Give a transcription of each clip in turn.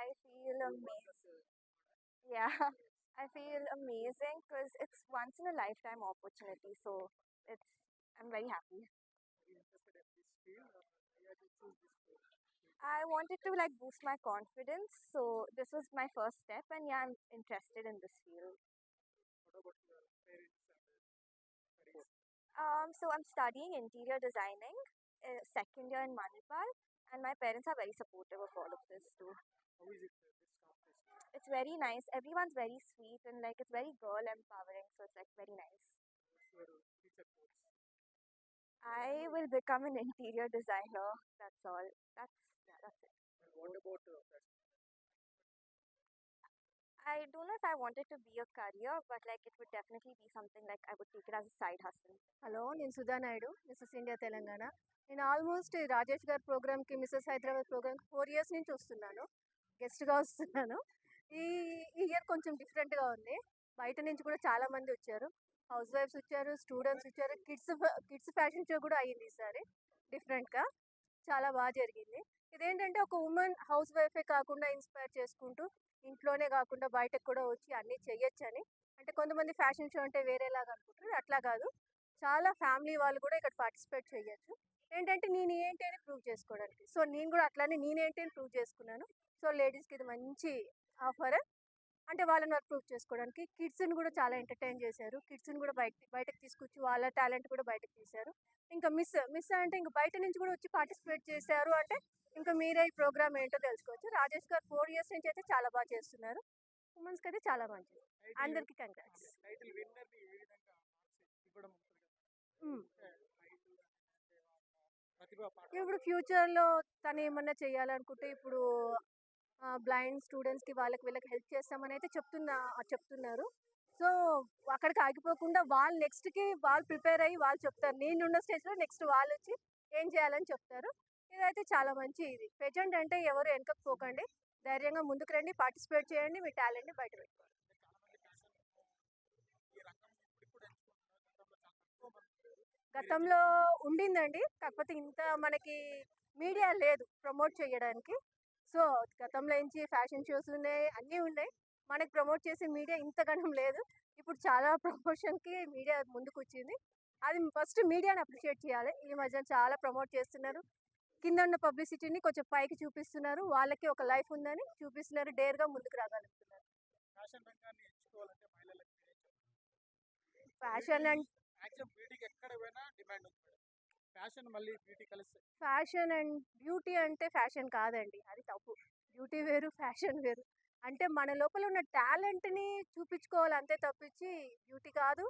I feel amazing. Yeah, I feel amazing because it's once in a lifetime opportunity. So it's I'm very happy. I wanted to like boost my confidence, so this was my first step, and yeah, I'm interested in this field. So I'm studying interior designing, second year in Manipal, and my parents are very supportive of all of this too. It's very nice. Everyone's very sweet and like it's very girl empowering, so it's like very nice. I will become an interior designer. That's all. That's it. I don't know if I wanted to be a career, but like it would definitely be something like I would take it as a side hustle. Hello నేను Sudha Naidu Mrs India Telangana. నేను almost Rajesh గారి ప్రోగ్రామ్కి missus Hyderabad ప్రోగ్రామ్కి 4 years నుంచి వస్తున్నాను, గెస్ట్గా వస్తున్నాను. ఈ ఈ ఇయర్ కొంచెం డిఫరెంట్గా ఉంది. బయట నుంచి కూడా చాలామంది వచ్చారు, హౌస్ వైఫ్స్ వచ్చారు, స్టూడెంట్స్ వచ్చారు, కిడ్స్ ఫ్యాషన్ షో కూడా అయ్యింది ఈసారి డిఫరెంట్గా. చాలా బాగా జరిగింది. ఇదేంటంటే ఒక ఉమెన్ హౌస్ వైఫే కాకుండా ఇన్స్పైర్ చేసుకుంటూ ఇంట్లోనే కాకుండా బయటకు కూడా వచ్చి అన్నీ చెయ్యొచ్చని. అంటే కొంతమంది ఫ్యాషన్ షో అంటే వేరేలాగా అనుకుంటారు, అట్లా కాదు. చాలా ఫ్యామిలీ వాళ్ళు కూడా ఇక్కడ పార్టిసిపేట్ చేయొచ్చు. ఏంటంటే నేను ఏంటి అని ప్రూవ్ చేసుకోవడానికి. సో నేను కూడా అట్లానే నేనేంటి అని ప్రూవ్ చేసుకున్నాను. సో లేడీస్కి ఇది మంచి ఆఫర్. అంటే వాళ్ళని వాళ్ళు ప్రూవ్ చేసుకోవడానికి కిడ్స్ని కూడా చాలా ఎంటర్టైన్ చేశారు. కిడ్స్ని కూడా బయటకు తీసుకొచ్చి వాళ్ళ టాలెంట్ కూడా బయటకు తీశారు. ఇంకా మిస్ అంటే ఇంకా బయట నుంచి కూడా వచ్చి పార్టిసిపేట్ చేశారు అంటే ఇంకా మీరే ఈ ప్రోగ్రామ్ ఏంటో తెలుసుకోవచ్చు. రాజేష్ గారు 4 ఇయర్స్ నుంచి అయితే చాలా బాగా చేస్తున్నారు. ఉమెన్స్కి అయితే చాలా మంచిది. అందరికీ కంగ్రాట్స్. ఇప్పుడు ఫ్యూచర్లో తను ఏమన్నా చేయాలనుకుంటే ఇప్పుడు బ్లైండ్ స్టూడెంట్స్కి వాళ్ళకి వీళ్ళకి హెల్ప్ చేస్తామని అయితే చెప్తున్నారు. సో అక్కడికి ఆగిపోకుండా వాళ్ళు నెక్స్ట్కి వాళ్ళు ప్రిపేర్ అయ్యి వాళ్ళు చెప్తారు. నేనున్న స్టేజ్లో నెక్స్ట్ వాళ్ళు వచ్చి ఏం చేయాలని చెప్తారు. ఇదైతే చాలా మంచి ఇది. ప్రెజెంట్ అంటే ఎవరు వెనకకు పోకండి, ధైర్యంగా ముందుకు రండి, పార్టిసిపేట్ చేయండి, మీ టాలెంట్ని బయట పెట్టుకోండి. గతంలో ఉండిందండి, కాకపోతే ఇంత మనకి మీడియా లేదు ప్రమోట్ చేయడానికి. సో గతంలో నుంచి ఫ్యాషన్ షోస్ ఉన్నాయి, అన్నీ ఉన్నాయి. మనకి ప్రమోట్ చేసే మీడియా ఇంతగానం లేదు. ఇప్పుడు చాలా ప్రమోషన్కి మీడియా ముందుకు వచ్చింది. అది ఫస్ట్ మీడియాని అప్రిషియేట్ చేయాలి. ఈ మధ్య చాలా ప్రమోట్ చేస్తున్నారు. కింద ఉన్న పబ్లిసిటీని కొంచెం పైకి చూపిస్తున్నారు. వాళ్ళకి ఒక లైఫ్ ఉందని చూపిస్తున్నారు. డేర్గా ముందుకు రాగలుగుతున్నారు. Fashion and fashion and beauty అంటే ఫ్యాషన్ కాదండి, అది తప్పు. బ్యూటీ వేరు, ఫ్యాషన్ వేరు. అంటే మన లోపల ఉన్న టాలెంట్ని చూపించుకోవాలి అంతే తప్పించి బ్యూటీ కాదు.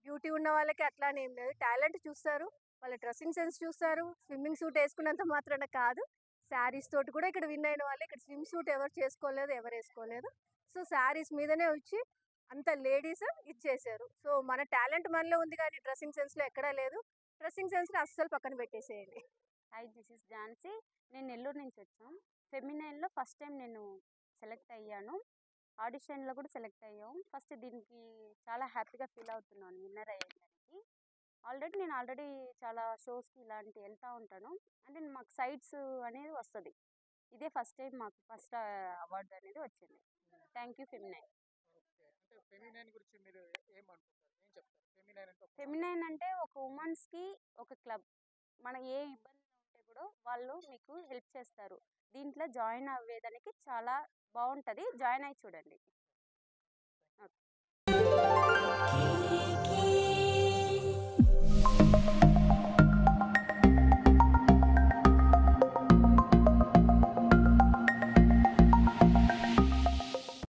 బ్యూటీ ఉన్న వాళ్ళకి అట్లానే ఏం లేదు, టాలెంట్ చూస్తారు, వాళ్ళ డ్రెస్సింగ్ సెన్స్ చూస్తారు. స్విమ్మింగ్ సూట్ వేసుకున్నంత మాత్రాన కాదు, శారీస్ తోటి కూడా ఇక్కడ విన్ అయిన వాళ్ళు. ఇక్కడ స్విమ్ సూట్ ఎవరు చేసుకోలేదు, ఎవరు వేసుకోలేదు. సో శారీస్ మీదనే వచ్చి అంత లేడీస్ ఇచ్చేసారు. సో మన టాలెంట్ మనలో ఉంది కానీ డ్రెస్సింగ్ సెన్స్లో ఎక్కడా లేదు. డ్రెస్సింగ్ సెన్స్ని అస్సలు పక్కన పెట్టేసేయండి. Hi, this is Jhansi. నేను నెల్లూరు నుంచి వచ్చాం. ఫెమినైన్లో ఫస్ట్ టైం నేను సెలెక్ట్ అయ్యాను. ఆడిషన్లో కూడా సెలెక్ట్ అయ్యాం. ఫస్ట్ దీనికి చాలా హ్యాపీగా ఫీల్ అవుతున్నాను విన్నర్ అయ్యేదానికి. నేను ఆల్రెడీ చాలా షోస్కి ఇలాంటి వెళ్తూ ఉంటాను. అంటే మాకు సైట్స్ అనేది వస్తుంది. ఇదే ఫస్ట్ టైం మాకు ఫస్ట్ అవార్డు అనేది వచ్చింది. Thank you feminine. ఓకే. అంటే ఫెమినైన్ గురించి మీరు ఏమనుకుంటారు? ఏం చెప్తారు? ఫెమినైన్ అంటే ఒక ఫెమినైన్ అంటే ఒక ఉమెన్స్కి ఒక క్లబ్. మన ఏ ఇబ్బందిలో ఉంటే కూడా వాళ్ళు మీకు హెల్ప్ చేస్తారు. దీంట్లో జాయిన్ అవ్వేదానికి చాలా బాగుంటుంది. జాయిన్ అయ్యి చూడండి.